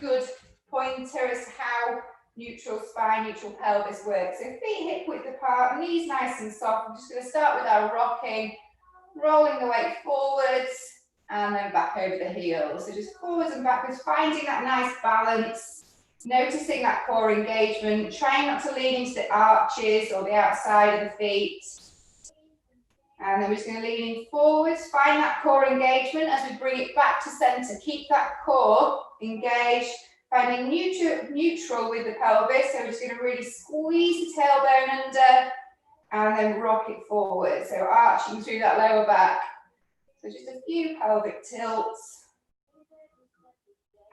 good pointer as to how neutral spine, neutral pelvis works. So feet hip width apart, knees nice and soft. I'm just going to start with our rocking, rolling the weight forwards and then back over the heels. So just forwards and backwards, finding that nice balance, noticing that core engagement, trying not to lean into the arches or the outside of the feet. And then we're just going to lean forwards, find that core engagement as we bring it back to center. Keep that core engaged, finding neutral with the pelvis. So we're just going to really squeeze the tailbone under and then rock it forward. So arching through that lower back. So just a few pelvic tilts.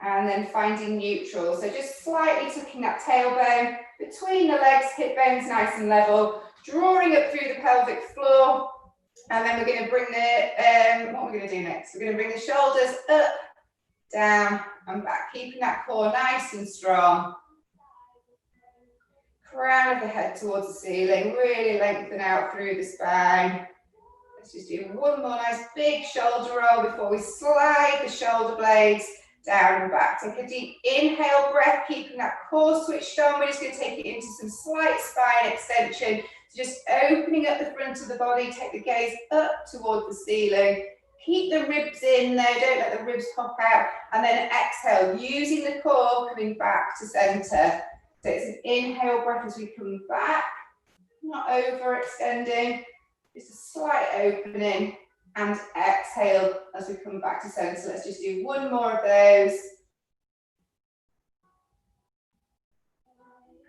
And then finding neutral. So just slightly tucking that tailbone between the legs, hip bones nice and level, drawing up through the pelvic floor. And then we're going to bring the, what we're going to do next? We're going to bring the shoulders up, down and back, keeping that core nice and strong. Crown of the head towards the ceiling, really lengthen out through the spine. Let's just do one more nice big shoulder roll before we slide the shoulder blades down and back. Take a deep inhale breath, keeping that core switched on. We're just going to take it into some slight spine extension. So just opening up the front of the body, take the gaze up towards the ceiling. Keep the ribs in there, don't let the ribs pop out. And then exhale, using the core, coming back to center. So it's an inhale breath as we come back, not overextending, just a slight opening. And exhale as we come back to center. So let's just do one more of those.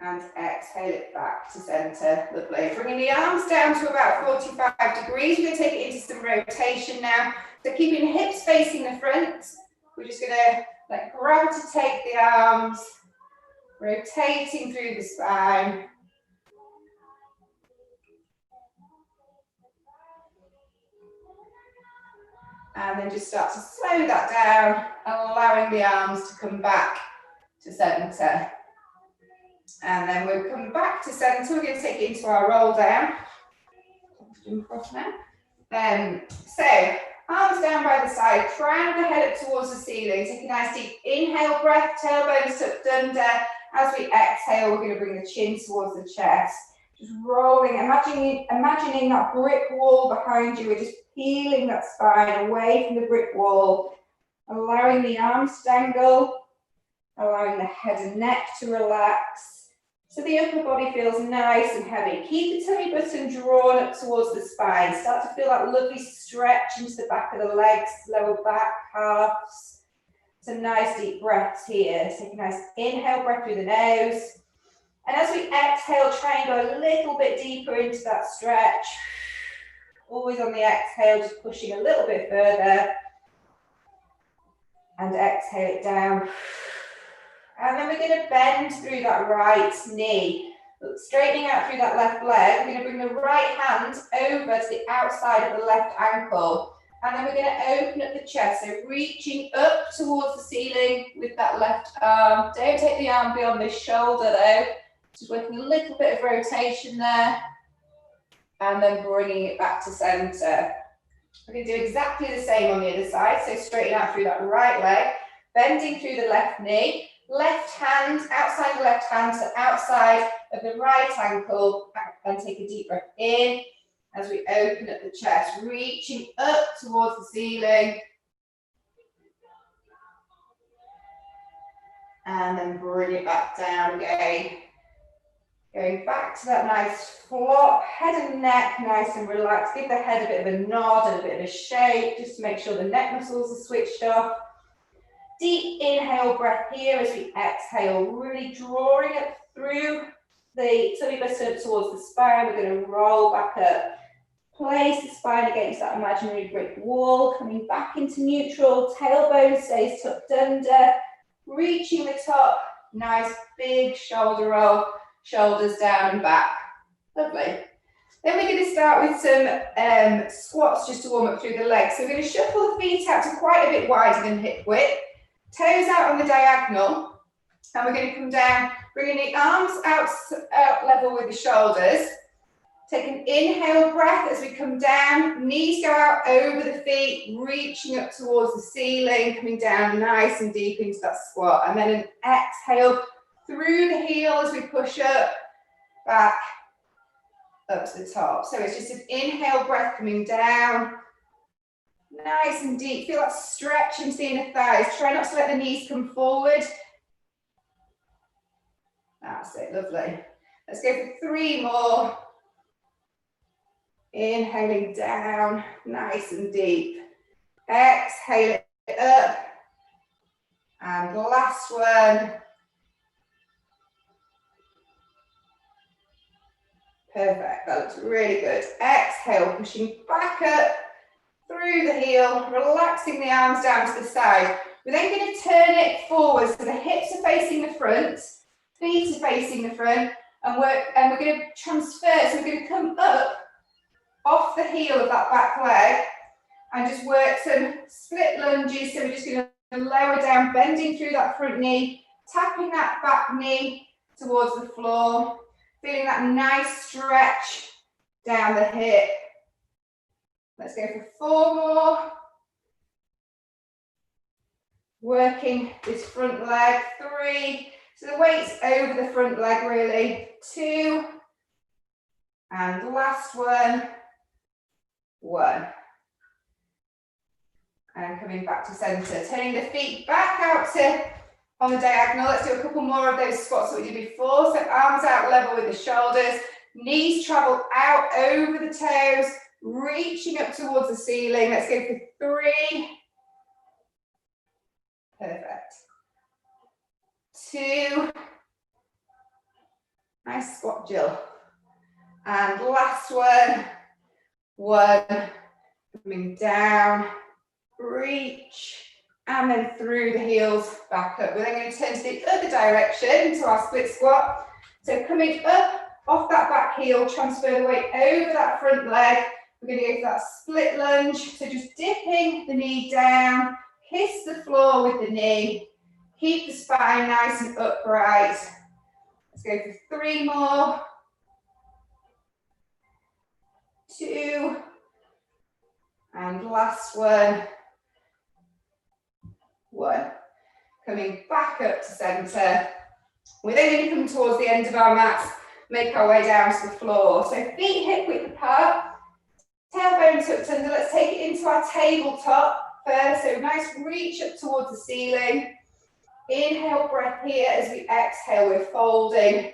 And exhale it back to center. Lovely. Bringing the arms down to about 45 degrees. We're going to take it into some rotation now. So keeping hips facing the front. We're just going to let gravity take the arms, rotating through the spine. And then just start to slow that down, allowing the arms to come back to center. And then we'll come back to center. We're going to take it into our roll down. Jump across now. So arms down by the side, crown of the head up towards the ceiling. Take a nice deep inhale breath, tailbone tucked under. As we exhale, we're going to bring the chin towards the chest. Just rolling, imagining that brick wall behind you. We're just peeling that spine away from the brick wall, allowing the arms to dangle, allowing the head and neck to relax. So the upper body feels nice and heavy. Keep the tummy button drawn up towards the spine. Start to feel that lovely stretch into the back of the legs, lower back, calves. Some nice deep breaths here. Take a nice inhale breath through the nose. And as we exhale, try and go a little bit deeper into that stretch. Always on the exhale, just pushing a little bit further. And exhale it down. And then we're going to bend through that right knee. Straightening out through that left leg. We're going to bring the right hand over to the outside of the left ankle. And then we're going to open up the chest. So reaching up towards the ceiling with that left arm. Don't take the arm beyond the shoulder though. Just working a little bit of rotation there. And then bringing it back to center. We're going to do exactly the same on the other side. So straighten out through that right leg. Bending through the left knee. Left hand, outside the left hand to outside of the right ankle. And take a deep breath in as we open up the chest. Reaching up towards the ceiling. And then bring it back down again. Going back to that nice flop, head and neck nice and relaxed. Give the head a bit of a nod and a bit of a shake, just to make sure the neck muscles are switched off. Deep inhale breath here as we exhale, really drawing it through the tummy button up towards the spine. We're going to roll back up. Place the spine against that imaginary brick wall, coming back into neutral. Tailbone stays tucked under. Reaching the top, nice big shoulder roll. Shoulders down and back. Lovely. Then we're going to start with some squats just to warm up through the legs. So we're going to shuffle the feet out to quite a bit wider than hip width. Toes out on the diagonal. And we're going to come down, bringing the arms out level with the shoulders. Take an inhale breath as we come down, knees go out over the feet, reaching up towards the ceiling, coming down nice and deep into that squat. And then an exhale through the heel as we push up, back, up to the top. So it's just an inhale breath coming down, nice and deep. Feel that stretch into the inner thighs. Try not to let the knees come forward. That's it, lovely. Let's go for 3 more. Inhaling down, nice and deep. Exhale it up. And last one. Perfect, that looks really good. Exhale, pushing back up through the heel, relaxing the arms down to the side. We're then going to turn it forward so the hips are facing the front, feet are facing the front, and we're going to transfer. So we're going to come up off the heel of that back leg and just work some split lunges. So we're just going to lower down, bending through that front knee, tapping that back knee towards the floor, feeling that nice stretch down the hip. Let's go for 4 more. Working this front leg, 3. So the weight's over the front leg really, 2. And last one, 1. And coming back to center, turning the feet back out to on the diagonal. Let's do a couple more of those squats that we did before. So arms out level with the shoulders, knees travel out over the toes, reaching up towards the ceiling. Let's go for 3. Perfect. 2. Nice squat, Jill. And last one. 1. Coming down, reach, and then through the heels, back up. We're then going to turn to the other direction, to our split squat. So coming up off that back heel, transfer the weight over that front leg. We're going to go for that split lunge. So just dipping the knee down, kiss the floor with the knee, keep the spine nice and upright. Let's go for 3 more. 2. And last one. 1. Coming back up to center. We're then going to come towards the end of our mats, make our way down to the floor. So feet hip width apart, tailbone tucked under. Let's take it into our tabletop first. So nice reach up towards the ceiling. Inhale breath here. As we exhale, we're folding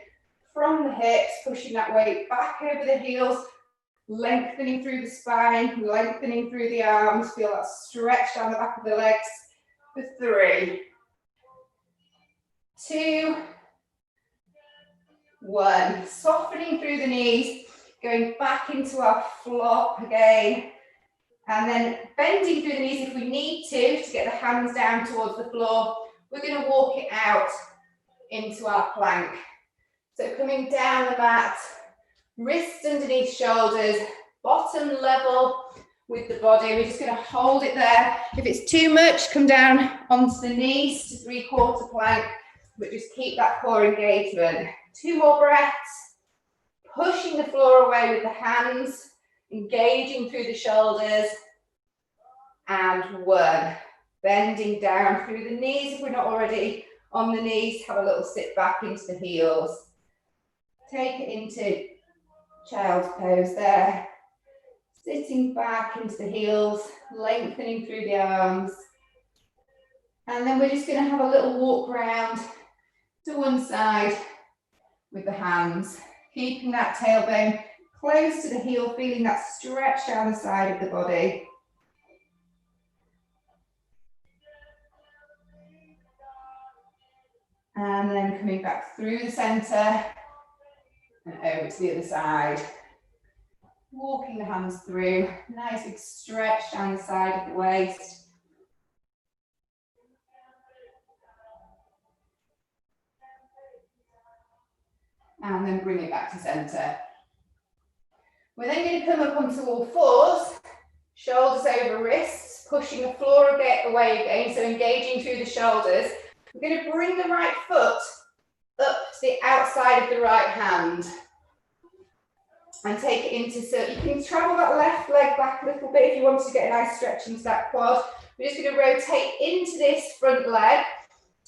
from the hips, pushing that weight back over the heels, lengthening through the spine, lengthening through the arms. Feel that stretch down the back of the legs. For 3, 2, 1. Softening through the knees, going back into our flop again. And then bending through the knees if we need to get the hands down towards the floor. We're going to walk it out into our plank. So coming down the mat, wrists underneath shoulders, bottom level with the body. We're just going to hold it there. If it's too much, come down onto the knees to 3/4 plank, but just keep that core engagement. 2 more breaths, pushing the floor away with the hands, engaging through the shoulders, and 1. Bending down through the knees. If we're not already on the knees, have a little sit back into the heels. Take it into child's pose there. Sitting back into the heels, lengthening through the arms. And then we're just going to have a little walk round to one side with the hands, keeping that tailbone close to the heel, feeling that stretch down the side of the body. And then coming back through the center and over to the other side. Walking the hands through, nice big stretch down the side of the waist. And then bring it back to center. We're then going to come up onto all fours, shoulders over wrists, pushing the floor away again, so engaging through the shoulders. We're going to bring the right foot up to the outside of the right hand. and take it into, so you can travel that left leg back a little bit if you want to get a nice stretch into that quad. We're just going to rotate into this front leg.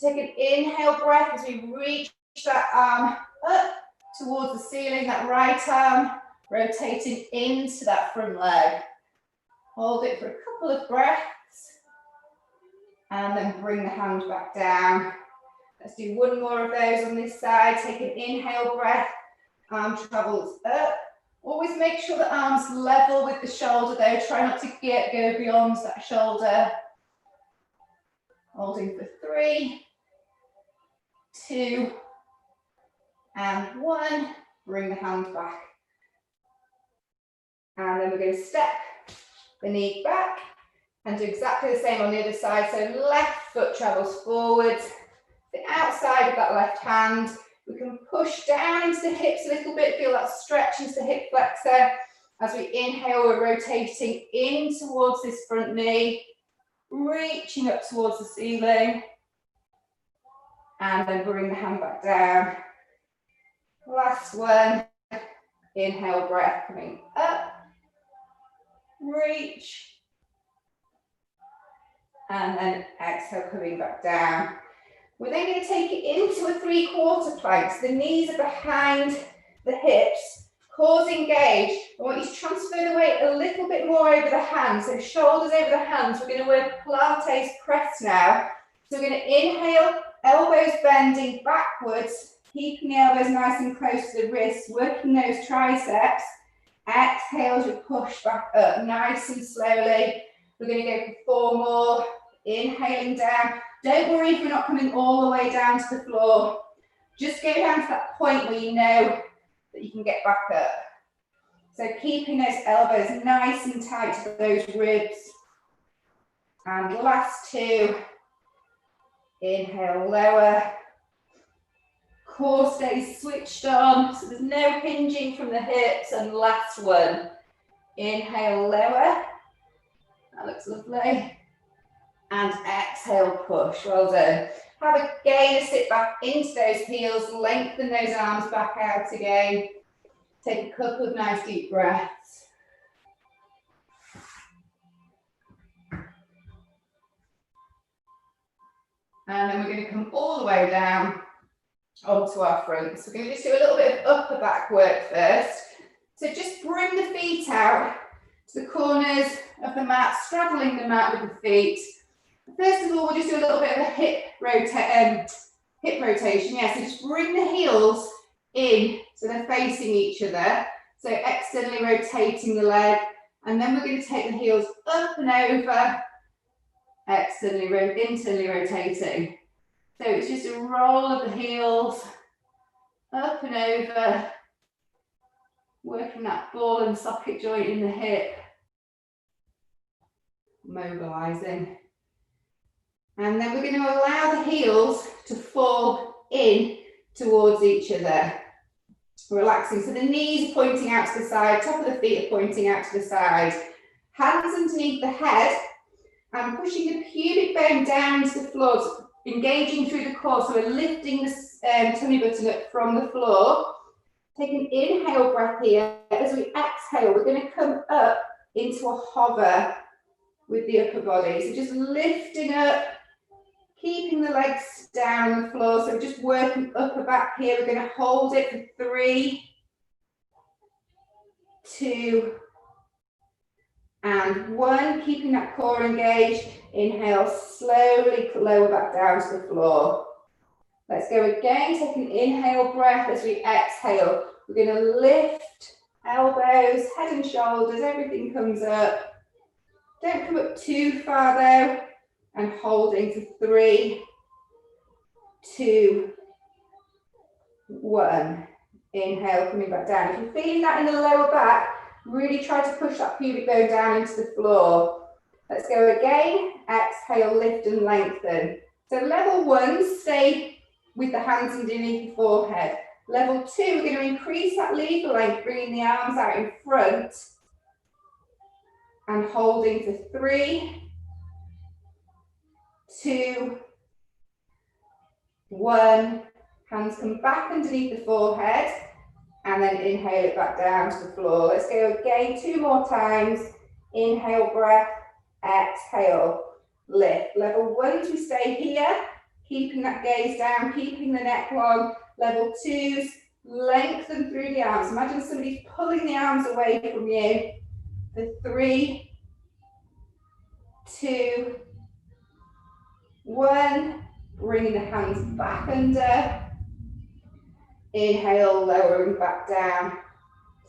Take an inhale breath as we reach that arm up towards the ceiling, that right arm, rotating into that front leg. Hold it for a couple of breaths, and then bring the hand back down. Let's do one more of those on this side. Take an inhale breath, arm travels up. Always make sure the arm's level with the shoulder though. Try not to go beyond that shoulder. Holding for 3, 2, and 1. Bring the hand back. And then we're going to step the knee back and do exactly the same on the other side. So left foot travels forwards, the outside of that left hand. We can push down into the hips a little bit, feel that stretch into the hip flexor. As we inhale, we're rotating in towards this front knee, reaching up towards the ceiling. And then bring the hand back down. Last one. Inhale, breath coming up. Reach. And then exhale, coming back down. We're then going to take it into a 3/4 plank. So the knees are behind the hips, cores engaged. I want you to transfer the weight a little bit more over the hands. So shoulders over the hands. We're going to work Pilates press now. So we're going to inhale, elbows bending backwards, keeping the elbows nice and close to the wrists, working those triceps. Exhale as we push back up, nice and slowly. We're going to go for 4 more. Inhaling down. Don't worry if we're not coming all the way down to the floor. Just go down to that point where you know that you can get back up. So keeping those elbows nice and tight to those ribs. And last 2. Inhale, lower. Core stays switched on, so there's no hinging from the hips. And last one. Inhale, lower. That looks lovely. And exhale, push. Well done. Have again a sit back into those heels, lengthen those arms back out again. Take a couple of nice deep breaths. And then we're going to come all the way down onto our front. So we're going to just do a little bit of upper back work first. So just bring the feet out to the corners of the mat, straddling the mat with the feet. First of all, we'll just do a little bit of a hip rotation. Yeah, so just bring the heels in so they're facing each other. So externally rotating the leg. And then we're going to take the heels up and over, internally rotating. So it's just a roll of the heels up and over, working that ball and socket joint in the hip, mobilizing. And then we're going to allow the heels to fall in towards each other, relaxing. So the knees are pointing out to the side, top of the feet are pointing out to the side, hands underneath the head, and pushing the pubic bone down to the floor, so engaging through the core. So we're lifting the tummy button up from the floor. Take an inhale breath here. As we exhale, we're going to come up into a hover with the upper body. So just lifting up, keeping the legs down on the floor. So we're just working upper back here. We're going to hold it for 3, 2, and 1. Keeping that core engaged. Inhale, slowly lower back down to the floor. Let's go again. Take an inhale breath. As we exhale, we're going to lift elbows, head and shoulders, everything comes up. Don't come up too far though. And holding for 3, 2, 1. Inhale, coming back down. If you're feeling that in the lower back, really try to push that pubic bone down into the floor. Let's go again. Exhale, lift and lengthen. So level 1, stay with the hands underneath the forehead. Level 2, we're going to increase that lever length, bringing the arms out in front. And holding for 3, 2, 1. Hands come back underneath the forehead. and then inhale it back down to the floor. Let's go again, 2 more times. Inhale, breath, exhale, lift. Level 1s, we stay here, keeping that gaze down, keeping the neck long. Level 2s, lengthen through the arms. Imagine somebody's pulling the arms away from you. For 3, 2, 1. Bringing the hands back under. Inhale, lowering back down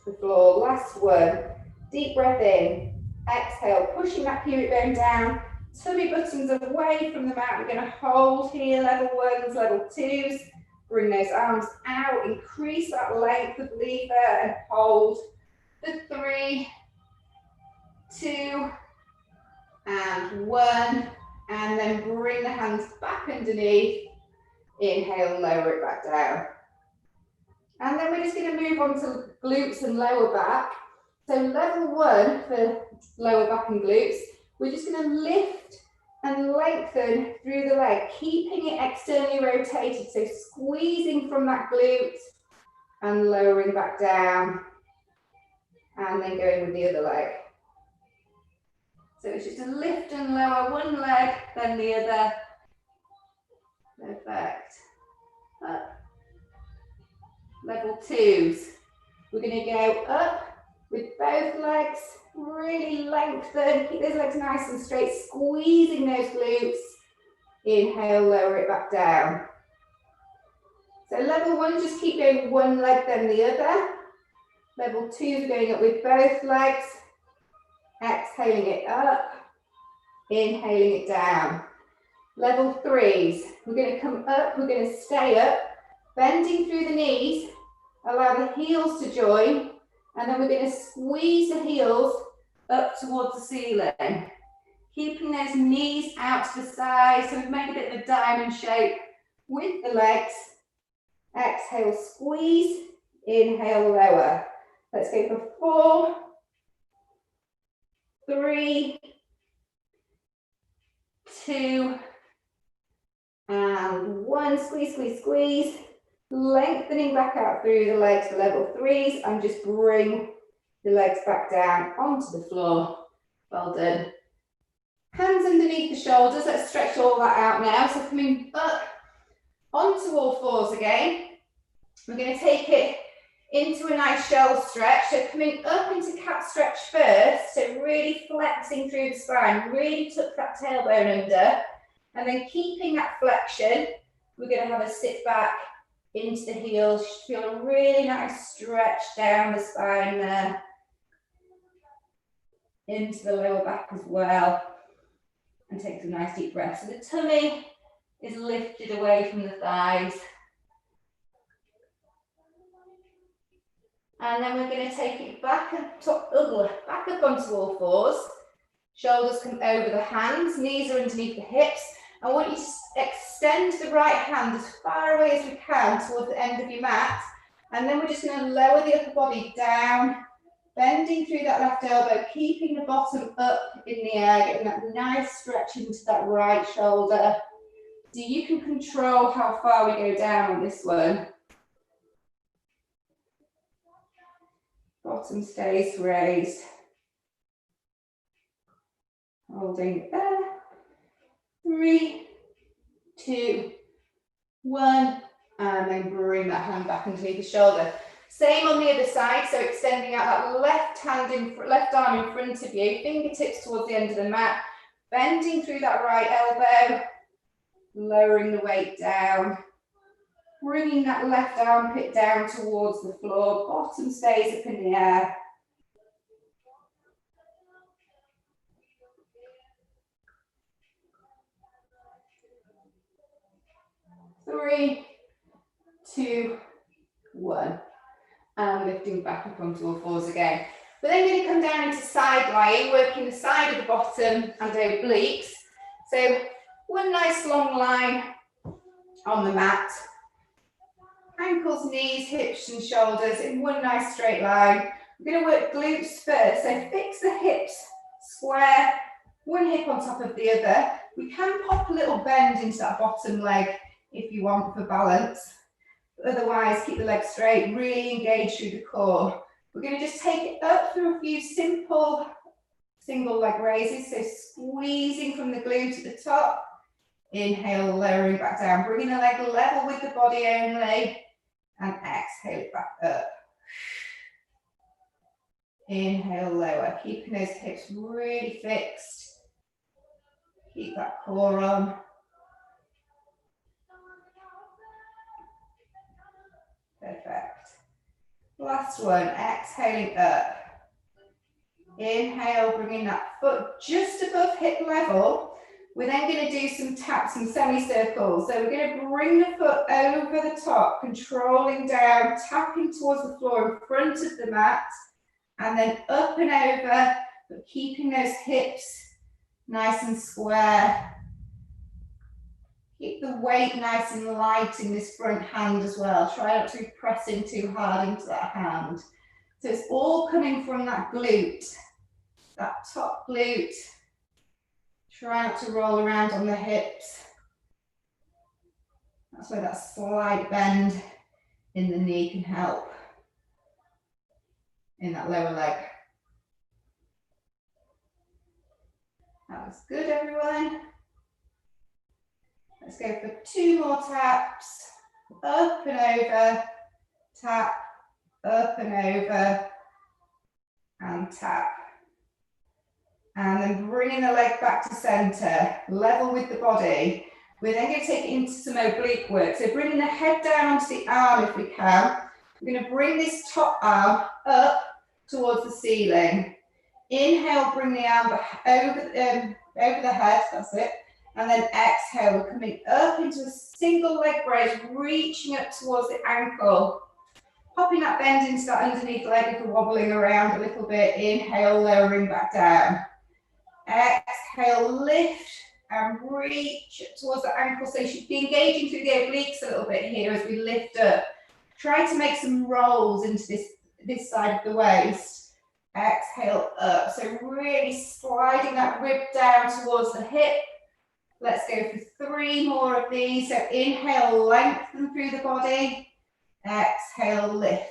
to the floor. Last one. Deep breath in. Exhale, pushing that pubic bone down. Tummy buttons away from the mat. We're going to hold here, level 1s, level 2s. Bring those arms out. Increase that length of lever and hold. For 3, 2, and 1. And then bring the hands back underneath. Inhale, lower it back down. And then we're just going to move on to glutes and lower back. So level 1 for lower back and glutes, we're just going to lift and lengthen through the leg, keeping it externally rotated. So squeezing from that glute and lowering back down. And then going with the other leg. So it's just a lift and lower one leg, then the other. Perfect. Up. Level 2s. We're going to go up with both legs, really lengthen, keep those legs nice and straight, squeezing those glutes. Inhale, lower it back down. So level 1, just keep going one leg, then the other. Level 2s are going up with both legs. Exhaling it up, inhaling it down. Level 3s, we're going to come up, we're going to stay up, bending through the knees, allow the heels to join, and then we're going to squeeze the heels up towards the ceiling. Keeping those knees out to the side, so we've made a bit of a diamond shape with the legs. Exhale, squeeze, inhale, lower. Let's go for 4, 3, 2, and 1. Squeeze, squeeze, squeeze. Lengthening back out through the legs for level 3s, and just bring the legs back down onto the floor. Well done. Hands underneath the shoulders. Let's stretch all that out now. So coming up onto all fours again. We're going to take it into a nice shell stretch. So coming up into cat stretch first. So really flexing through the spine. Really tuck that tailbone under. And then keeping that flexion, we're going to have a sit back into the heels. Feel a really nice stretch down the spine there. Into the lower back as well. And take some nice deep breaths. So the tummy is lifted away from the thighs. And then we're going to take it back up onto all fours. Shoulders come over the hands, knees are underneath the hips. I want you to extend the right hand as far away as we can towards the end of your mat. And then we're just going to lower the upper body down, bending through that left elbow, keeping the bottom up in the air, getting that nice stretch into that right shoulder. So you can control how far we go down on this one. Bottom stays raised. Holding there. 3, 2, 1, and then bring that hand back underneath the shoulder. Same on the other side, so extending out that left arm in front of you, fingertips towards the end of the mat, bending through that right elbow, lowering the weight down, bringing that left armpit down towards the floor, bottom stays up in the air. Three, 2, 1. And lifting back up onto all fours again. We're then going to come down into side lying, working the side of the bottom and obliques. So one nice long line on the mat. Ankles, knees, hips and shoulders in one nice straight line. We're going to work glutes first. So fix the hips square, one hip on top of the other. We can pop a little bend into that bottom leg if you want for balance. Otherwise, keep the legs straight, really engage through the core. We're going to just take it up through a few simple single leg raises. So squeezing from the glute at the top. Inhale, lowering back down, bringing the leg level with the body only. And exhale it back up. Inhale, lower, keeping those hips really fixed. Keep that core on. Perfect. Last one, exhaling up. Inhale, bringing that foot just above hip level. We're then going to do some taps, some semicircles. So we're going to bring the foot over the top, controlling down, tapping towards the floor in front of the mat, and then up and over, but keeping those hips nice and square. Keep the weight nice and light in this front hand as well. Try not to be pressing too hard into that hand. So it's all coming from that glute, that top glute. Try not to roll around on the hips. That's where that slight bend in the knee can help in that lower leg. That was good, everyone. Let's go for 2 more taps. Up and over, tap, up and over, and tap. And then bringing the leg back to center, level with the body. We're then going to take it into some oblique work. So bringing the head down onto the arm if we can. We're going to bring this top arm up towards the ceiling. Inhale, bring the arm over the head, that's it. And then exhale, we're coming up into a single leg raise, reaching up towards the ankle. Popping that bend into that underneath leg if we're wobbling around a little bit. Inhale, lowering back down. Exhale, lift and reach towards the ankle. So you should be engaging through the obliques a little bit here as we lift up. Try to make some rolls into this side of the waist. Exhale up. So really sliding that rib down towards the hip. Let's go for 3 more of these. So inhale, lengthen through the body. Exhale, lift.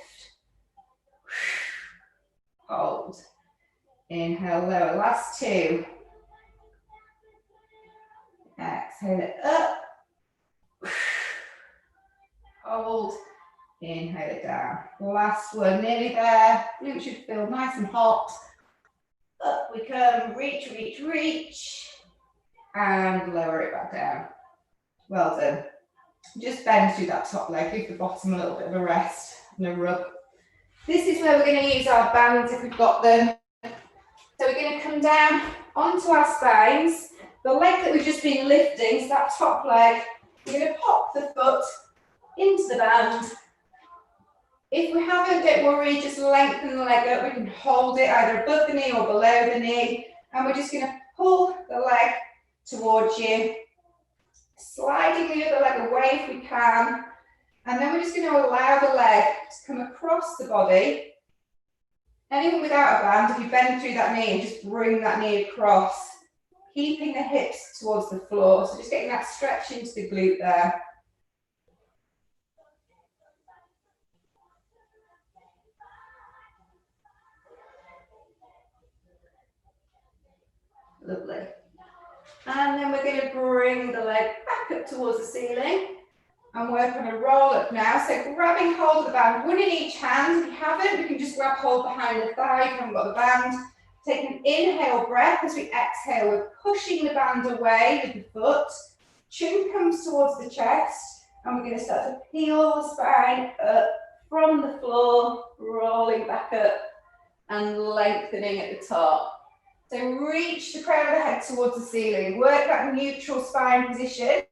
Hold. Inhale, lower. Last 2. Exhale it up. Hold. Inhale it down. Last one, nearly there. Glute should feel nice and hot. Up we come. Reach, reach, reach. And lower it back down. Well done. Just bend through that top leg, give the bottom a little bit of a rest and a rub. This is where we're going to use our bands if we've got them. So we're going to come down onto our spines. The leg that we've just been lifting, so that top leg, we're going to pop the foot into the band. If we haven't, don't worry, just lengthen the leg up. We can hold it either above the knee or below the knee. And we're just going to pull the leg towards you, sliding the other leg away if we can, and then we're just going to allow the leg to come across the body. Anyone without a band, if you bend through that knee and just bring that knee across, keeping the hips towards the floor, so just getting that stretch into the glute there. Lovely. And then we're going to bring the leg back up towards the ceiling and work on a roll up now. So grabbing hold of the band, one in each hand. If you haven't, we can just grab hold behind the thigh if you haven't got the band. Take an inhale breath. As we exhale, we're pushing the band away with the foot. Chin comes towards the chest, and we're going to start to peel the spine up from the floor, rolling back up and lengthening at the top. So reach the crown of the head towards the ceiling. Work that neutral spine position.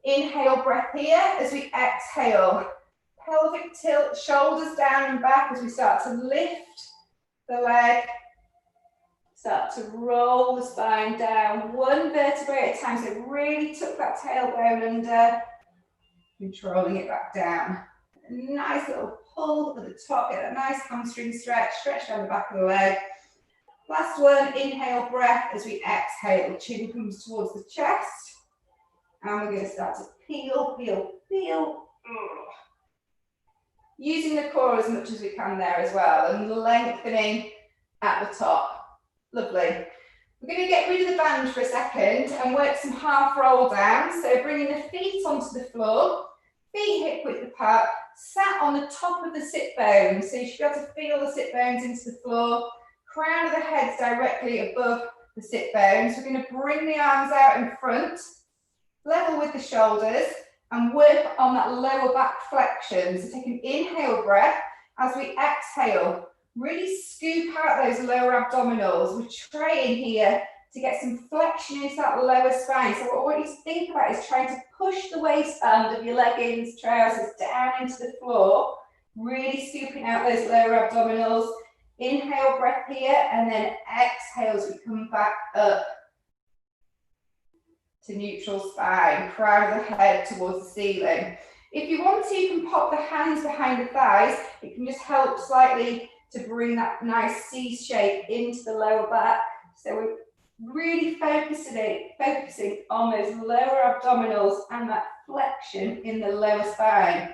Inhale, breath here. As we exhale, pelvic tilt, shoulders down and back as we start to lift the leg. Start to roll the spine down, one vertebrae at a time. So really tuck that tailbone under, controlling it back down. A nice little pull at the top, get that nice hamstring stretch, stretch down the back of the leg. Last one, inhale, breath. As we exhale, chin comes towards the chest. And we're going to start to peel, peel, peel. using the core as much as we can there as well, and lengthening at the top. Lovely. We're going to get rid of the band for a second and work some half roll down. So bringing the feet onto the floor, feet hip width apart, sat on the top of the sit bones. So you should be able to feel the sit bones into the floor, crown of the head directly above the sit bones. We're going to bring the arms out in front, level with the shoulders, and work on that lower back flexion. So take an inhale breath as we exhale. Really scoop out those lower abdominals. We're trying here to get some flexion into that lower spine. So what I want you to think about is trying to push the waistband of your leggings, trousers down into the floor, really scooping out those lower abdominals. Inhale breath here, and then exhale as we come back up to neutral spine, crown of the head towards the ceiling. If you want to, you can pop the hands behind the thighs. It can just help slightly to bring that nice C shape into the lower back. So we're really focusing on those lower abdominals and that flexion in the lower spine.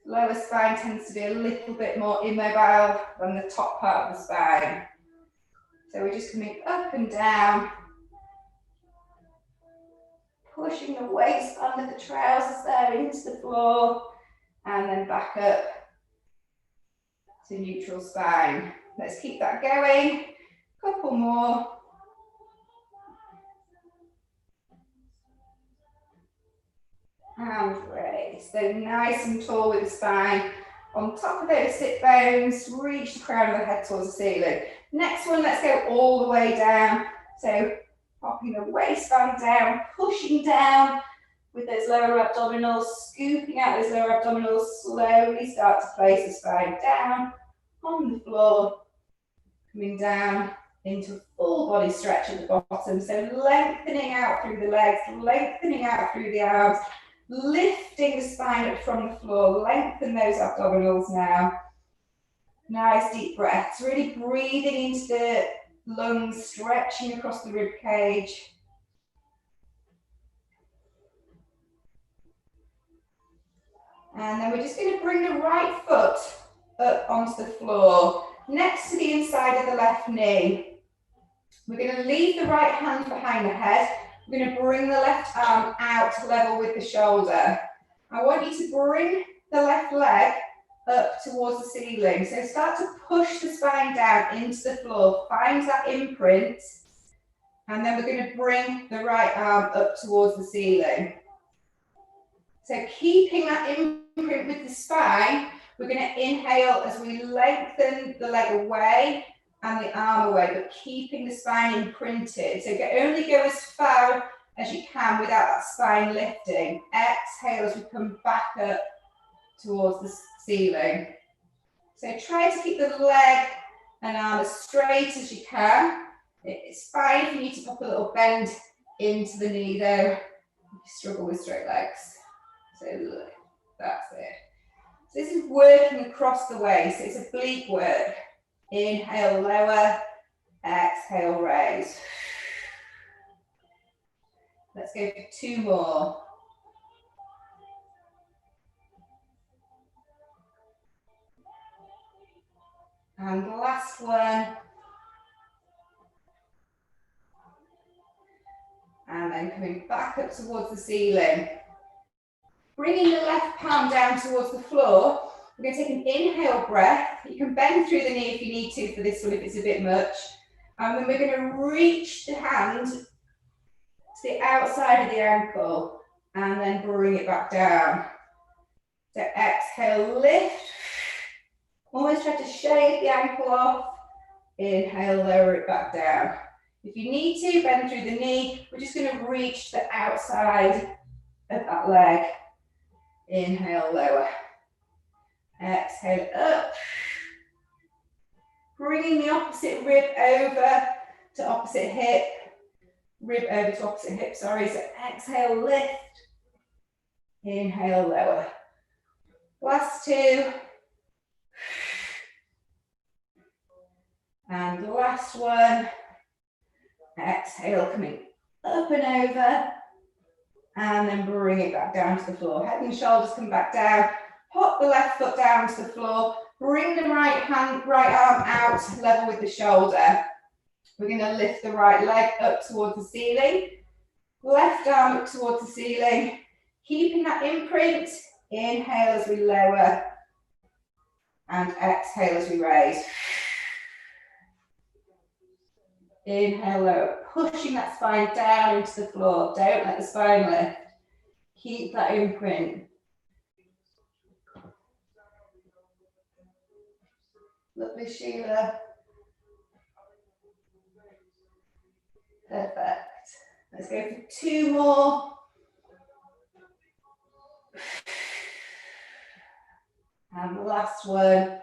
Lower spine tends to be a little bit more immobile than the top part of the spine. So we're just coming up and down, pushing the waistband of the trousers there into the floor, and then back up to neutral spine. Let's keep that going. Couple more. And raise. So nice and tall with the spine. On top of those sit bones, reach the crown of the head towards the ceiling. Next one, let's go all the way down. So popping the waistband down, pushing down with those lower abdominals, scooping out those lower abdominals, slowly start to place the spine down on the floor, coming down into full body stretch at the bottom. So lengthening out through the legs, lengthening out through the arms, lifting the spine up from the floor, lengthen those abdominals now. Nice deep breaths, really breathing into the lungs, stretching across the rib cage. And then we're just going to bring the right foot up onto the floor, next to the inside of the left knee. We're going to leave the right hand behind the head. We're going to bring the left arm out level with the shoulder. I want you to bring the left leg up towards the ceiling. So start to push the spine down into the floor, find that imprint, and then we're going to bring the right arm up towards the ceiling. So keeping that imprint with the spine, we're going to inhale as we lengthen the leg away and the arm away, but keeping the spine imprinted. So only go as far as you can without that spine lifting. Exhale as we come back up towards the ceiling. So try to keep the leg and arm as straight as you can. It's fine if you need to pop a little bend into the knee though, if you struggle with straight legs. So that's it. So this is working across the waist. It's a oblique work. Inhale, lower. Exhale, raise. Let's go for 2 more. And the last one. And then coming back up towards the ceiling. Bringing the left palm down towards the floor. We're going to take an inhale breath. You can bend through the knee if you need to for this one, if it's a bit much. And then we're going to reach the hand to the outside of the ankle and then bring it back down. So exhale, lift. Almost try to shave the ankle off. Inhale, lower it back down. If you need to, bend through the knee. We're just going to reach the outside of that leg. Inhale, lower. Exhale, up. Bringing the opposite rib over to opposite hip. Rib over to opposite hip, sorry. So exhale, lift. Inhale, lower. Last 2. And the last one. Exhale, coming up and over. And then bring it back down to the floor. Head and shoulders come back down. Pop the left foot down to the floor. Bring the right arm out, level with the shoulder. We're going to lift the right leg up towards the ceiling. Left arm up towards the ceiling. Keeping that imprint. Inhale as we lower. And exhale as we raise. Inhale, lower. Pushing that spine down into the floor. Don't let the spine lift. Keep that imprint. Lovely, Sheila. Perfect. Let's go for 2 more. And the last one.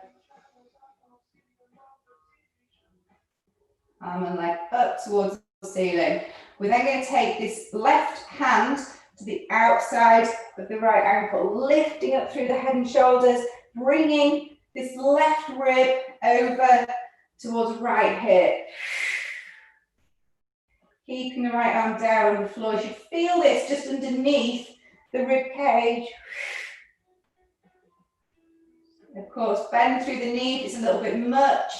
Arm and leg up towards the ceiling. We're then going to take this left hand to the outside of the right ankle, lifting up through the head and shoulders, bringing this left rib over towards right hip. Keeping the right arm down on the floor. You should feel this just underneath the rib cage. Of course, bend through the knee if it's a little bit much.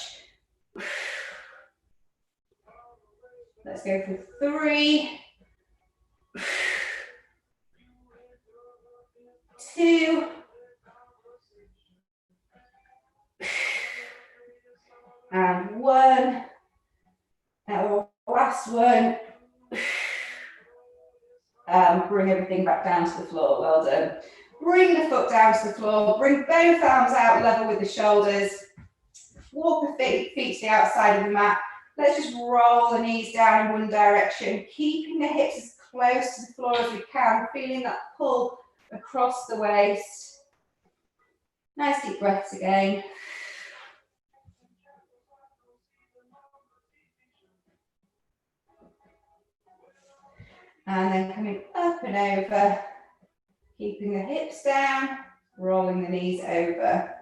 Let's go for 3, 2, and 1. And last one. Bring everything back down to the floor. Well done. Bring the foot down to the floor. Bring both arms out level with the shoulders. Walk the feet to the outside of the mat. Let's just roll the knees down in one direction, keeping the hips as close to the floor as we can, feeling that pull across the waist. Nice deep breaths again. And then coming up and over, keeping the hips down, rolling the knees over.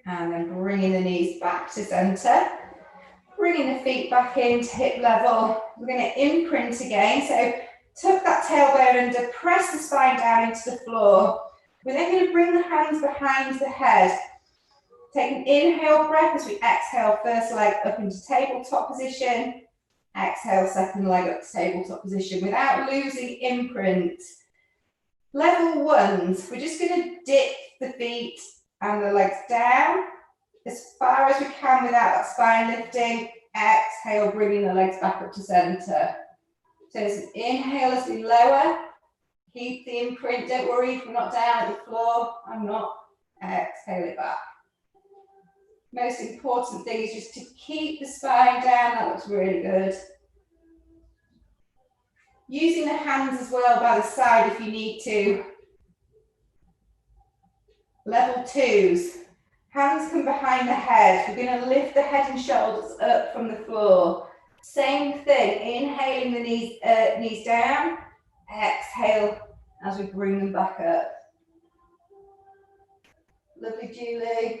And then bringing the knees back to center. Bringing the feet back into hip level. We're going to imprint again. So tuck that tailbone under, press the spine down into the floor. We're then going to bring the hands behind the head. Take an inhale breath as we exhale, first leg up into tabletop position. Exhale, second leg up to tabletop position without losing imprint. Level 1s, we're just going to dip the feet and the legs down as far as we can without that spine lifting. Exhale, bringing the legs back up to center. So it's an inhale as we lower. Keep the imprint. Don't worry if we're not down at the floor. I'm not. Exhale it back. Most important thing is just to keep the spine down. That looks really good. Using the hands as well by the side if you need to. Level 2s. Hands come behind the head. We're going to lift the head and shoulders up from the floor. Same thing. Inhaling the knees down. Exhale as we bring them back up. Lovely, Julie.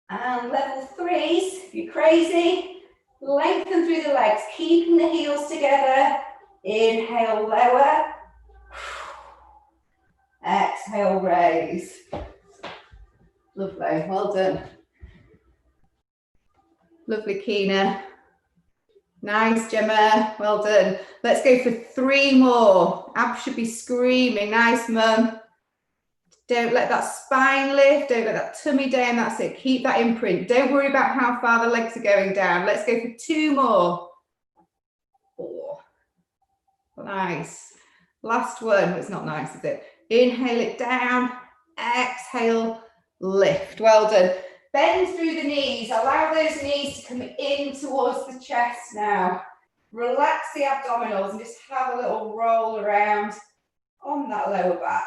And level 3s, if you're crazy, lengthen through the legs, keeping the heels together. Inhale, lower. Exhale, raise. Lovely, well done. Lovely, Keena. Nice, Gemma, well done. Let's go for 3 more. Abs should be screaming. Nice, Mum. Don't let that spine lift, don't let that tummy down, that's it. Keep that imprint. Don't worry about how far the legs are going down. Let's go for 2 more. 4. Nice. Last one. It's not nice, is it? Inhale it down. Exhale, lift. Well done. Bend through the knees. Allow those knees to come in towards the chest now. Relax the abdominals and just have a little roll around on that lower back.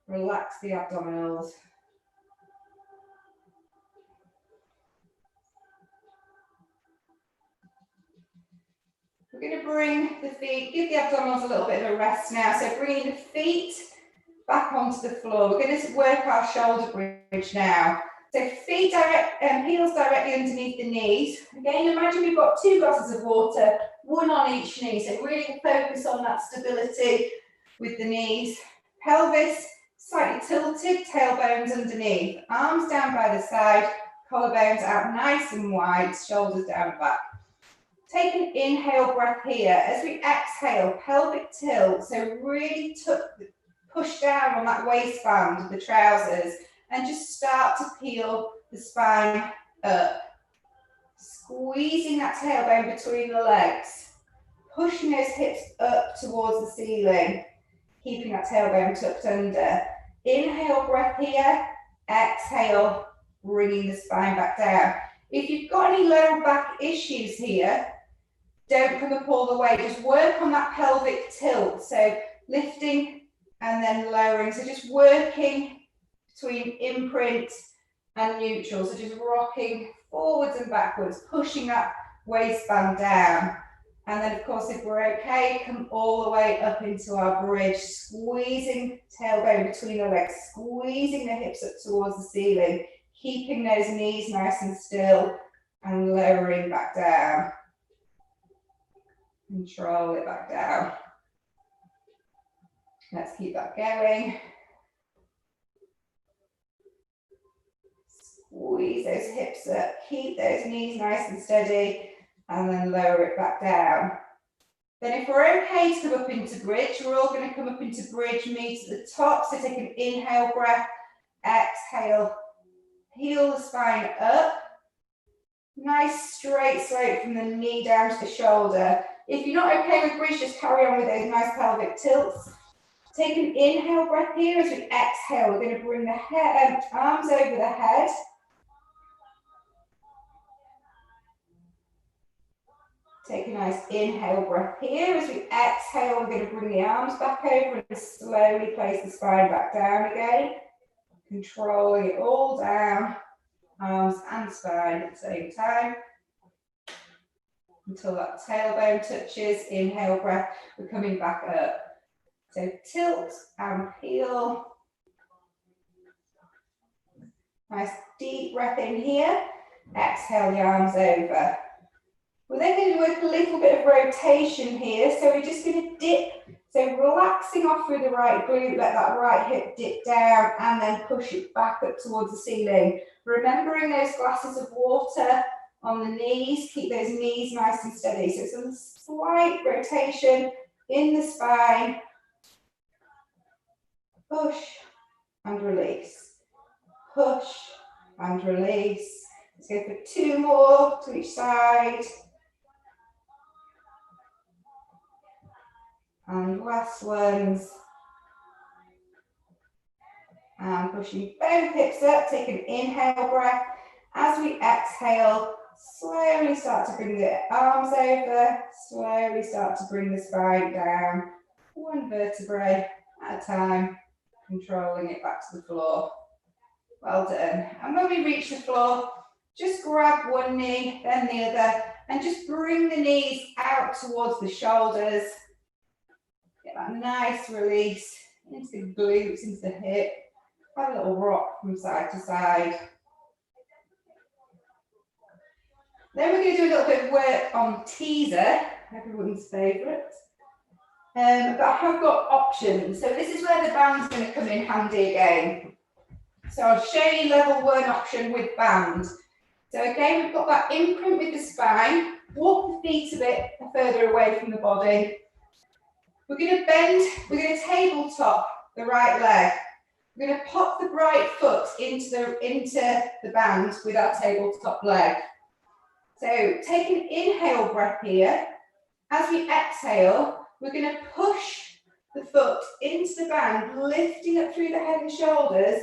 Relax the abdominals. We're going to bring the feet, give the abdominals a little bit of a rest now. So bringing the feet back onto the floor. We're going to work our shoulder bridge now. So feet direct, heels directly underneath the knees. Again, imagine we've got 2 glasses of water, one on each knee. So really focus on that stability with the knees. Pelvis slightly tilted, tailbones underneath. Arms down by the side, collarbones out nice and wide, shoulders down and back. Take an inhale breath here. As we exhale, pelvic tilt. So really push down on that waistband of the trousers and just start to peel the spine up. Squeezing that tailbone between the legs. Pushing those hips up towards the ceiling. Keeping that tailbone tucked under. Inhale breath here. Exhale, bringing the spine back down. If you've got any lower back issues here, don't come up all the way. Just work on that pelvic tilt. So lifting and then lowering. So just working between imprint and neutral. So just rocking forwards and backwards, pushing that waistband down. And then of course, if we're okay, come all the way up into our bridge, squeezing tailbone between the legs, squeezing the hips up towards the ceiling, keeping those knees nice and still and lowering back down. Control it back down. Let's keep that going. Squeeze those hips up, keep those knees nice and steady, and then lower it back down. Then if we're okay to come up into bridge, we're all going to come up into bridge, meet at the top. So take an inhale breath, exhale, heel the spine up. Nice straight slope from the knee down to the shoulder. If you're not okay with bridge, just carry on with those nice pelvic tilts. Take an inhale breath here. As we exhale, we're going to bring the head, arms over the head. Take a nice inhale breath here. As we exhale, we're going to bring the arms back over and slowly place the spine back down again. Controlling it all down, arms and spine at the same time. Until that tailbone touches, inhale breath, we're coming back up. So tilt and peel. Nice deep breath in here. Exhale the arms over. We're then going to work a little bit of rotation here. So we're just going to dip. So relaxing off through the right glute, let that right hip dip down and then push it back up towards the ceiling. Remembering those glasses of water on the knees, keep those knees nice and steady. So some slight rotation in the spine. Push and release. Push and release. Let's go for 2 more to each side. And last ones. And pushing both hips up, take an inhale breath. As we exhale, slowly start to bring the arms over, slowly start to bring the spine down, 1 vertebrae at a time, controlling it back to the floor. Well done. And when we reach the floor, just grab one knee, then the other, and just bring the knees out towards the shoulders. Get that nice release into the glutes, into the hip. Have a little rock from side to side. Then we're going to do a little bit of work on teaser, everyone's favourite. But I have got options. So this is where the band's going to come in handy again. So I'll show you level 1 option with band. So again, we've got that imprint with the spine. Walk the feet a bit further away from the body. We're going to bend, we're going to tabletop the right leg. We're going to pop the right foot into the band with our tabletop leg. So take an inhale breath here. As we exhale, we're going to push the foot into the band, lifting up through the head and shoulders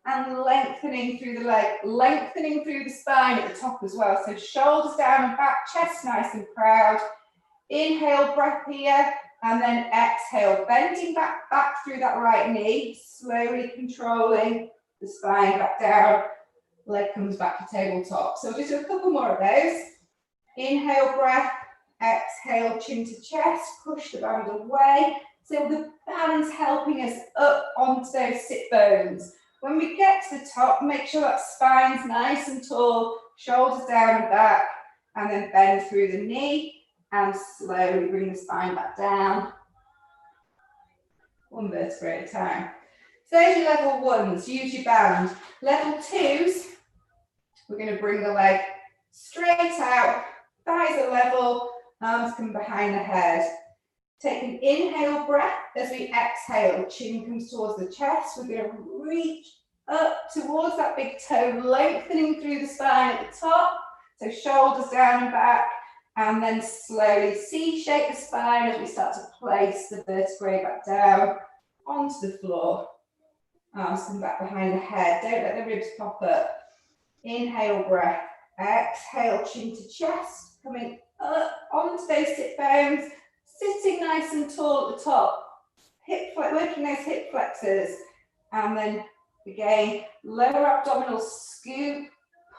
and lengthening through the leg, lengthening through the spine at the top as well. So shoulders down and back, chest nice and proud. Inhale breath here. And then exhale, bending back through that right knee, slowly controlling the spine back down, leg comes back to tabletop. So we'll just do a couple more of those. Inhale breath, exhale, chin to chest, push the band away. So the band's helping us up onto those sit bones. When we get to the top, make sure that spine's nice and tall, shoulders down and back, and then bend through the knee and slowly bring the spine back down. One vertebra at a time. So there's your level ones, use your band. Level twos, we're going to bring the leg straight out, thighs are level, arms come behind the head. Take an inhale breath as we exhale, chin comes towards the chest. We're going to reach up towards that big toe, lengthening through the spine at the top. So shoulders down and back, and then slowly C-shape the spine as we start to place the vertebrae back down onto the floor. Arms come back behind the head. Don't let the ribs pop up. Inhale breath. Exhale, chin to chest, coming up onto those sit bones. Sitting nice and tall at the top, working those hip flexors, and then again, lower abdominal scoop,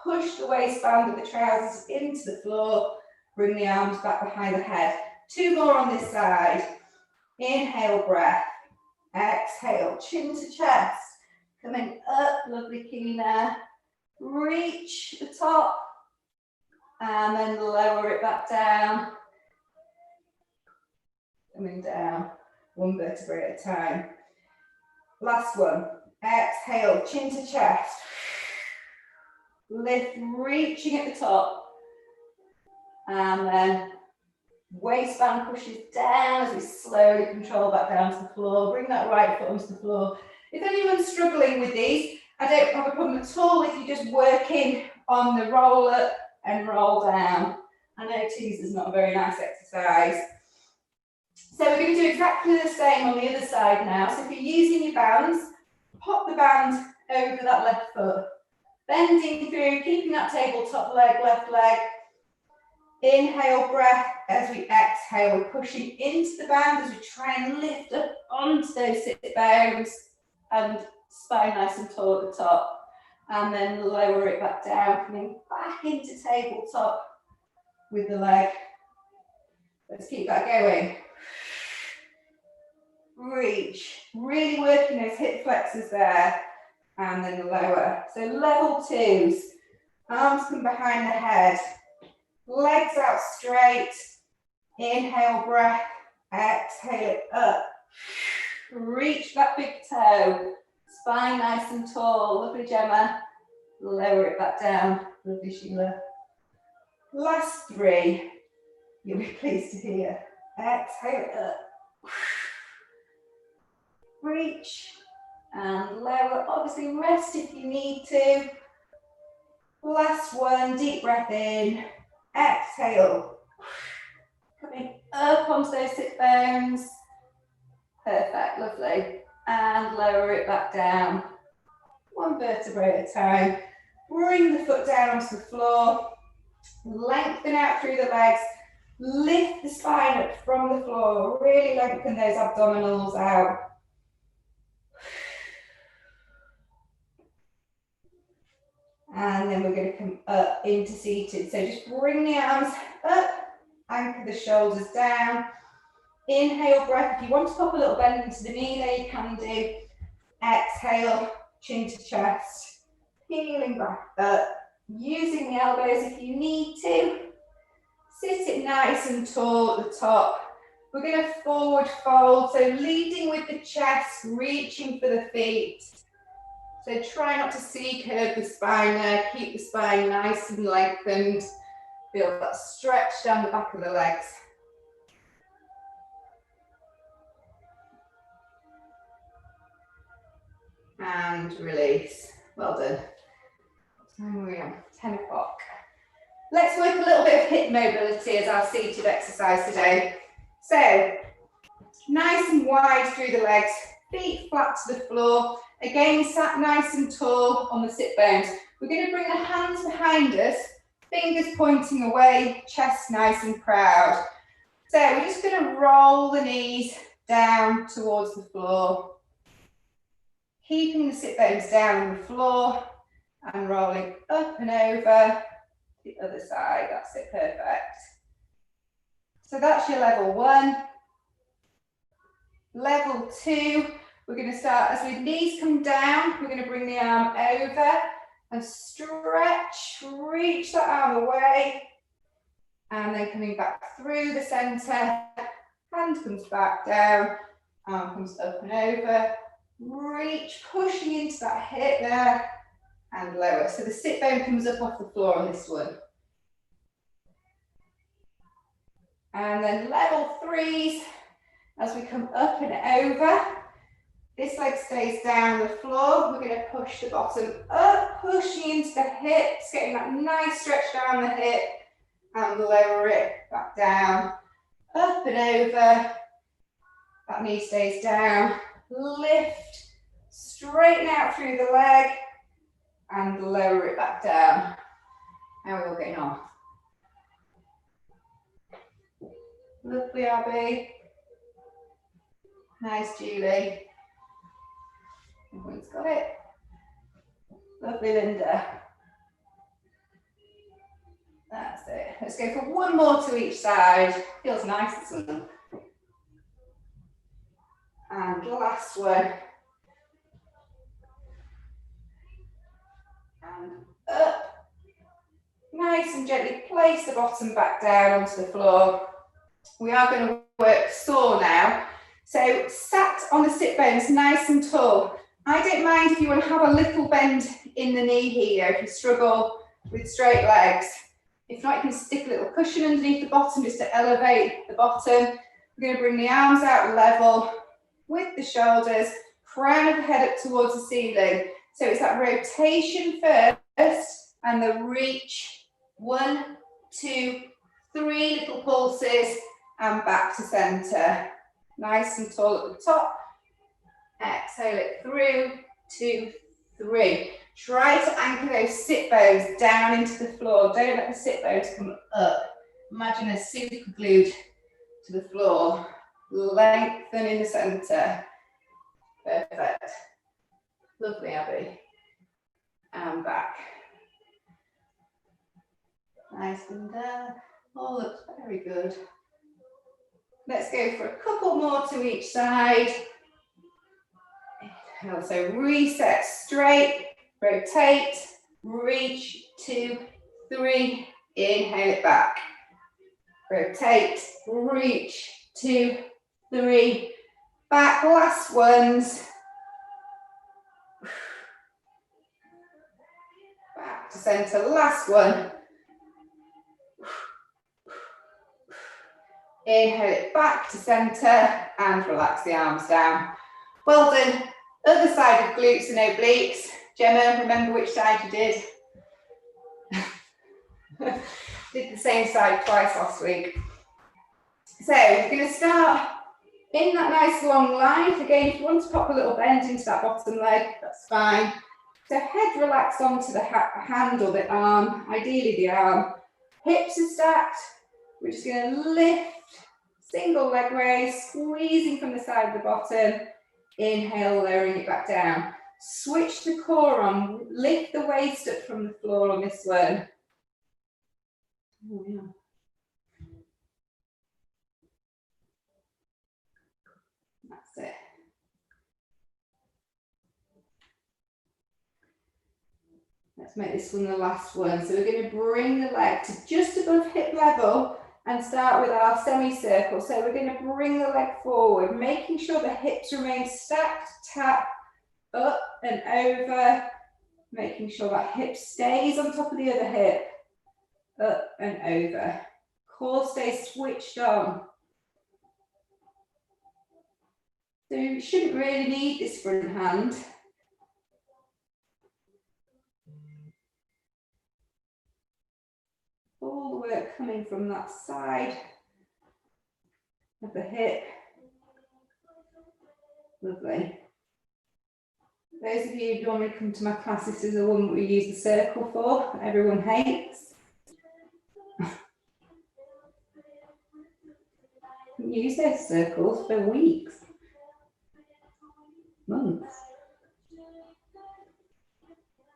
push the waistband of the trousers into the floor, bring the arms back behind the head. Two more on this side. Inhale breath, exhale, chin to chest, coming up, lovely Kina. Reach the top, and then lower it back down. Coming down, one vertebra at a time. Last one, exhale, chin to chest. Lift, reaching at the top. And then waistband pushes down as we slowly control back down to the floor. Bring that right foot onto the floor. If anyone's struggling with these, I don't have a problem at all if you're just working on the roll up and roll down. I know twos is not a very nice exercise. So we're going to do exactly the same on the other side now. So if you're using your bands, pop the band over that left foot. Bending through, keeping that tabletop leg, left leg. Inhale breath as we exhale. We're pushing into the band as we try and lift up onto those sit bones and spine nice and tall at the top. And then lower it back down, coming back into tabletop with the leg. Let's keep that going. Reach, really working those hip flexors there, and then lower. So level twos, arms come behind the head, legs out straight, inhale breath, exhale it up, reach that big toe, spine nice and tall, lovely Gemma, lower it back down, lovely Sheila. Last three, you'll be pleased to hear, exhale it up. Reach and lower, obviously rest if you need to. Last one, deep breath in, exhale. Coming up onto those sit bones. Perfect, lovely. And lower it back down. One vertebra at a time. Bring the foot down onto the floor. Lengthen out through the legs. Lift the spine up from the floor. Really lengthen those abdominals out. And then we're going to come up into seated. So just bring the arms up, anchor the shoulders down. Inhale breath. If you want to pop a little bend into the knee there, you can do. Exhale, chin to chest. Peeling back up. Using the elbows if you need to. Sit it nice and tall at the top. We're going to forward fold. So leading with the chest, reaching for the feet. So try not to C-curve the spine there, keep the spine nice and lengthened. Feel that stretch down the back of the legs. And release. Well done. What time are we on? 10 o'clock. Let's work a little bit of hip mobility as our seated exercise today. So, nice and wide through the legs, feet flat to the floor. Again, sat nice and tall on the sit bones. We're going to bring the hands behind us, fingers pointing away, chest nice and proud. So we're just going to roll the knees down towards the floor. Keeping the sit bones down on the floor and rolling up and over the other side. That's it, perfect. So that's your level one. Level two. We're going to start as with knees come down. We're going to bring the arm over and stretch, reach that arm away. And then coming back through the center, hand comes back down, arm comes up and over. Reach, pushing into that hip there and lower. So the sit bone comes up off the floor on this one. And then level threes as we come up and over. This leg stays down the floor. We're going to push the bottom up, pushing into the hips, getting that nice stretch down the hip and lower it back down, up and over. That knee stays down. Lift, straighten out through the leg and lower it back down. How are we all getting on? Lovely, Abby. Nice, Julie. Everyone's got it. Lovely, Linda. That's it. Let's go for one more to each side. Feels nice, this one. And last one. And up. Nice and gently place the bottom back down onto the floor. We are going to work saw now. So sat on the sit bones nice and tall. I don't mind if you want to have a little bend in the knee here if you struggle with straight legs. If not, you can stick a little cushion underneath the bottom just to elevate the bottom. We're going to bring the arms out level with the shoulders, crown of the head up towards the ceiling. So it's that rotation first and the reach. 1, 2, 3 little pulses and back to center. Nice and tall at the top. Exhale it through, 2, 3. Try to anchor those sit bones down into the floor. Don't let the sit bones come up. Imagine they're super glued to the floor. Lengthen in the center. Perfect. Lovely, Abby. And back. Nice and down. All looks very good. Let's go for a couple more to each side. So reset straight, rotate, reach, 2, 3, inhale it back. Rotate, reach, 2, 3, back, last ones. Back to center, last one. Inhale it back to center and relax the arms down. Well done. Other side of glutes and obliques. Gemma, remember which side you did? Did the same side twice last week. So we're going to start in that nice long line. Again, if you want to pop a little bend into that bottom leg, that's fine. So head relaxed onto the hand or the arm, ideally the arm. Hips are stacked. We're just going to lift, single leg raise, squeezing from the side of the bottom. Inhale, lowering it back down. Switch the core on, lift the waist up from the floor on this one. Oh, yeah. That's it. Let's make this one the last one. So we're going to bring the leg to just above hip level and start with our semicircle. So we're going to bring the leg forward, making sure the hips remain stacked, tap, up and over, making sure that hip stays on top of the other hip, up and over. Core stays switched on. So you shouldn't really need this front hand. All the work coming from that side of the hip. Lovely. Those of you who normally come to my class, this is the one that we use the circle for, that everyone hates. We use those circles for weeks, months.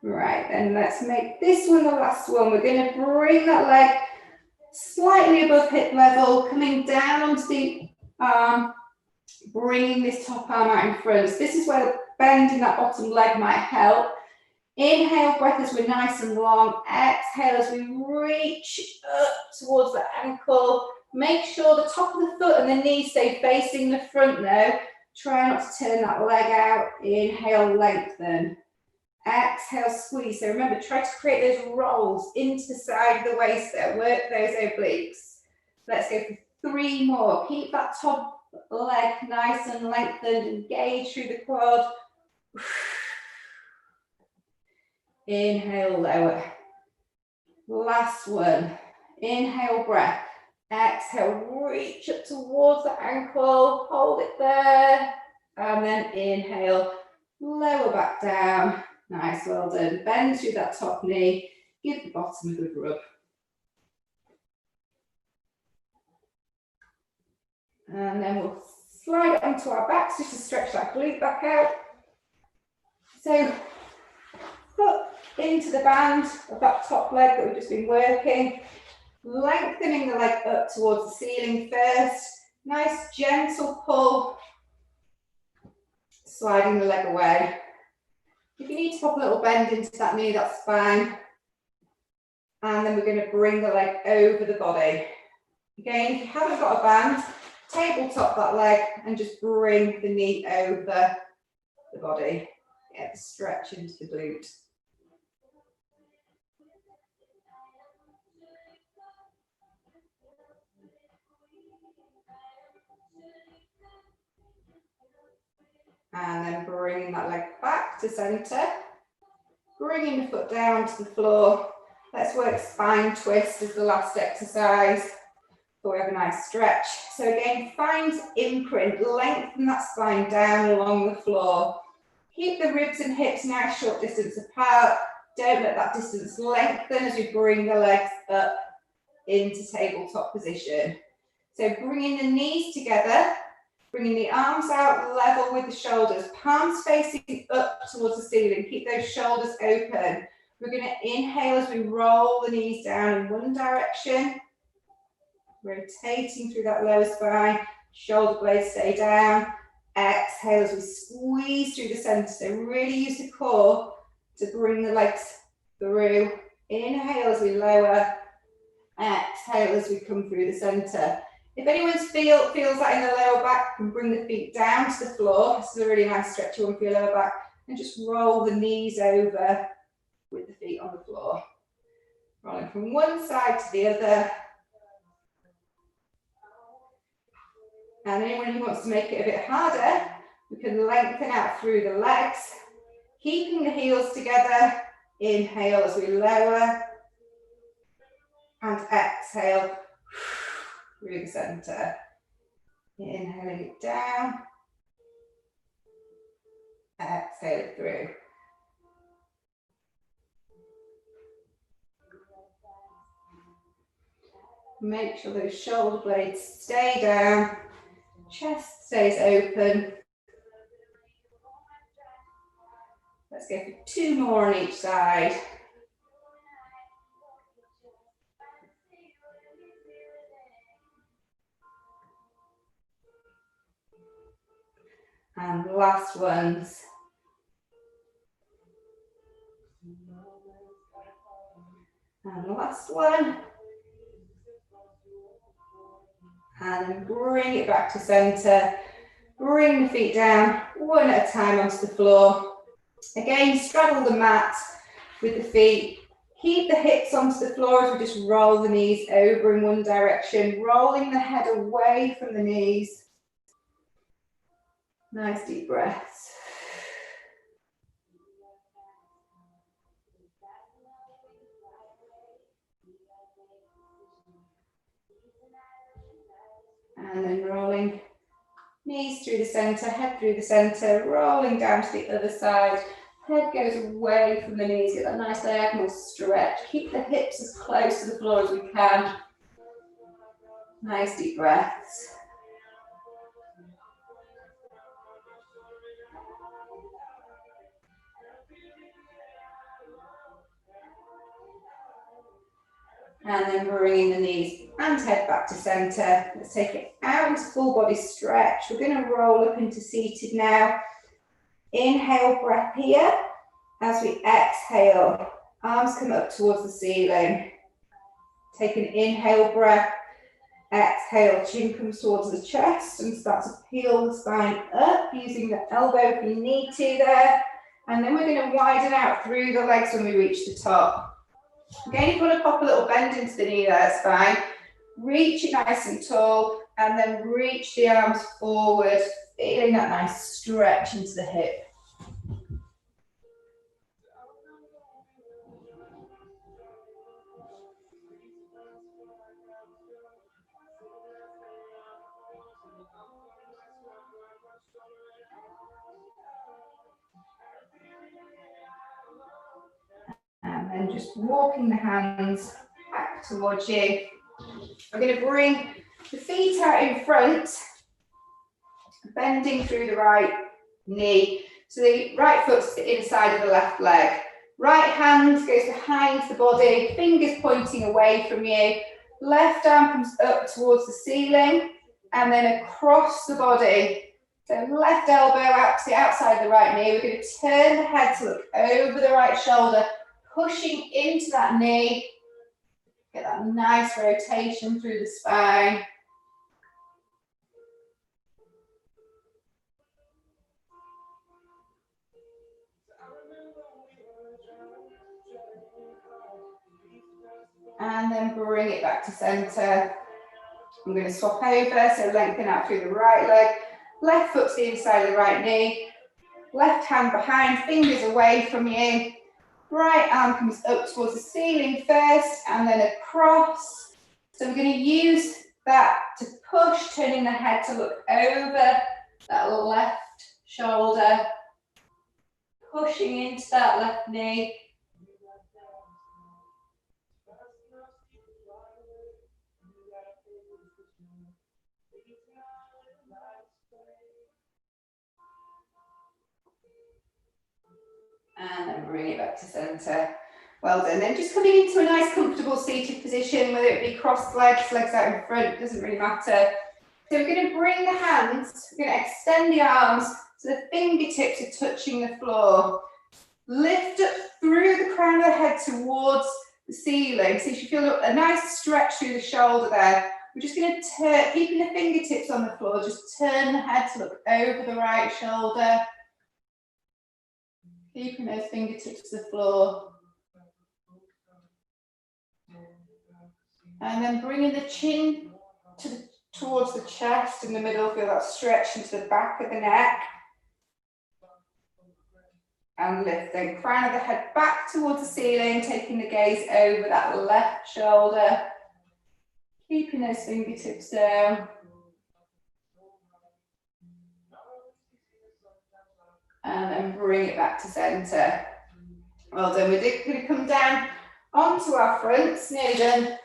Right, then let's make this one the last one. We're going to bring that leg slightly above hip level, coming down onto the arm, Bringing this top arm out in front. So this is where bending that bottom leg might help. Inhale, breath as we're nice and long. Exhale as we reach up towards the ankle. Make sure the top of the foot and the knee stay facing the front though. Try not to turn that leg out. Inhale, lengthen. Exhale, squeeze. So remember, try to create those rolls into the side of the waist there. Work those obliques. Let's go for 3 more. Keep that top leg nice and lengthened. Engage through the quad. Inhale, lower. Last one. Inhale, breath. Exhale, reach up towards the ankle. Hold it there. And then inhale, lower back down. Nice, well done. Bend through that top knee. Give the bottom a good rub. And then we'll slide it onto our backs just to stretch that glute back out. So, foot into the band of that top leg that we've just been working. Lengthening the leg up towards the ceiling first. Nice gentle pull. Sliding the leg away. If you need to pop a little bend into that knee, that's fine. And then we're going to bring the leg over the body. Again, if you haven't got a band, tabletop that leg and just bring the knee over the body. Get the stretch into the glute. And then bringing that leg back to centre. Bringing the foot down to the floor. Let's work spine twist as the last exercise. So we have a nice stretch. So again, find imprint, lengthen that spine down along the floor. Keep the ribs and hips nice short distance apart. Don't let that distance lengthen as we bring the legs up into tabletop position. So bringing the knees together, bringing the arms out level with the shoulders, palms facing up towards the ceiling. Keep those shoulders open. We're going to inhale as we roll the knees down in one direction. Rotating through that lower spine, shoulder blades stay down. Exhale as we squeeze through the center. So really use the core to bring the legs through. Inhale as we lower. Exhale as we come through the center. If anyone feels that in the lower back, you can bring the feet down to the floor. This is a really nice stretchy one for your lower back. And just roll the knees over with the feet on the floor. Rolling from one side to the other. And anyone who wants to make it a bit harder, we can lengthen out through the legs, keeping the heels together. Inhale as we lower. And exhale through the center. Inhaling it down. Exhale it through. Make sure those shoulder blades stay down. Chest stays open. Let's go for 2 more on each side. And last ones. And the last one. And then bring it back to center. Bring the feet down, one at a time onto the floor. Again, straddle the mat with the feet. Keep the hips onto the floor as we just roll the knees over in one direction, rolling the head away from the knees. Nice deep breaths. And then rolling knees through the center, head through the center, rolling down to the other side. Head goes away from the knees, get that nice diagonal stretch. Keep the hips as close to the floor as we can. Nice deep breaths. And then bringing the knees and head back to center. Let's take it out into full body stretch. We're going to roll up into seated now. Inhale, breath here. As we exhale, arms come up towards the ceiling. Take an inhale breath. Exhale, chin comes towards the chest and start to peel the spine up using the elbow if you need to there. And then we're going to widen out through the legs when we reach the top. Again, if you want to pop a little bend into the knee there, it's fine. Reach it nice and tall and then reach the arms forward, feeling that nice stretch into the hip. And then just walking the hands back towards you. We're going to bring the feet out in front, bending through the right knee. So the right foot's the inside of the left leg. Right hand goes behind the body, fingers pointing away from you. Left arm comes up towards the ceiling and then across the body. So left elbow out to the outside of the right knee. We're going to turn the head to look over the right shoulder, pushing into that knee. Get that nice rotation through the spine. And then bring it back to center. I'm going to swap over, so lengthen out through the right leg. Left foot to the inside of the right knee. Left hand behind, fingers away from you. Right arm comes up towards the ceiling first and then across. So we're going to use that to push, turning the head to look over that left shoulder. Pushing into that left knee. And then bring it back to center. Well done. Then just coming into a nice comfortable seated position, whether it be crossed legs, legs out in front, doesn't really matter. So we're going to bring the hands, we're going to extend the arms so the fingertips are touching the floor. Lift up through the crown of the head towards the ceiling. So you should feel a nice stretch through the shoulder there. We're just going to turn, keeping the fingertips on the floor, just turn the head to look over the right shoulder. Keeping those fingertips to the floor. And then bringing the chin towards the chest in the middle, feel that stretch into the back of the neck. And lifting, crown of the head back towards the ceiling, taking the gaze over that left shoulder. Keeping those fingertips down. And then bring it back to center. Well done. We're going to come down onto our fronts, nearly done.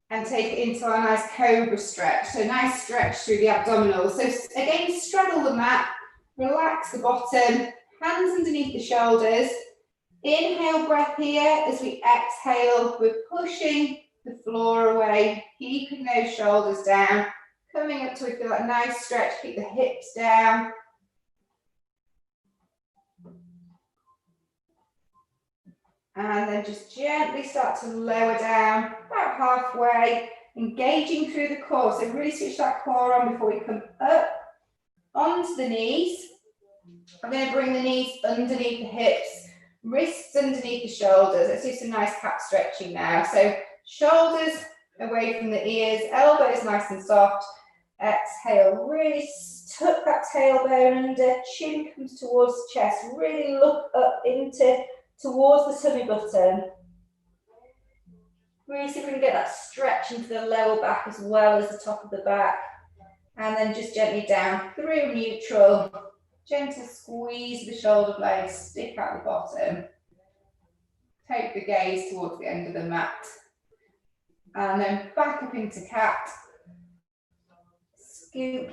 And take it into our nice cobra stretch. So nice stretch through the abdominals. So again, straddle the mat, relax the bottom, hands underneath the shoulders. Inhale breath here. As we exhale, we're pushing the floor away, keeping those shoulders down. Coming up to we feel that nice stretch, keep the hips down. And then just gently start to lower down, about halfway, engaging through the core. So really switch that core on before we come up onto the knees. I'm going to bring the knees underneath the hips, wrists underneath the shoulders. Let's do some nice calf stretching now. So shoulders away from the ears, elbows nice and soft. Exhale, really tuck that tailbone under, chin comes towards the chest. Really look up towards the tummy button. Really see if we can get that stretch into the lower back as well as the top of the back. And then just gently down through neutral. Gentle squeeze the shoulder blades, stick out the bottom. Take the gaze towards the end of the mat. And then back up into cat. Scoop.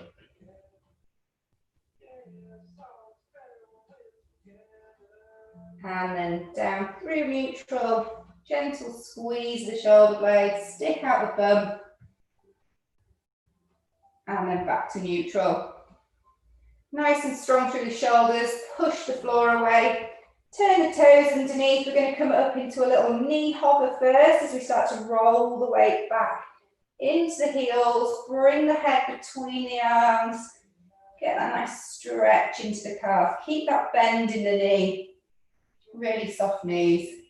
And then down through neutral, Gentle squeeze the shoulder blades, stick out the bum, and then back to neutral. Nice and strong through the shoulders, push the floor away, turn the toes underneath. We're going to come up into a little knee hopper first as we start to roll the weight back into the heels, bring the head between the arms, get that nice stretch into the calf, keep that bend in the knee, really soft knees.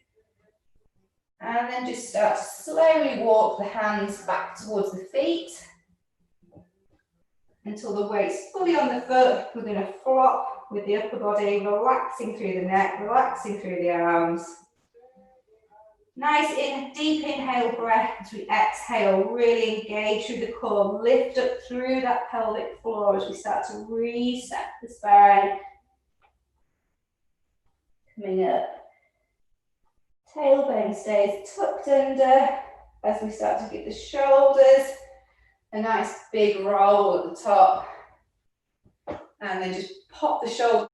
And then just start to slowly walk the hands back towards the feet until the weight's fully on the foot. We're going to flop with the upper body, relaxing through the neck, relaxing through the arms. Nice deep inhale breath as we exhale, really engage through the core, lift up through that pelvic floor as we start to reset the spine. Coming up. Tailbone stays tucked under as we start to give the shoulders a nice big roll at the top. And then just pop the shoulders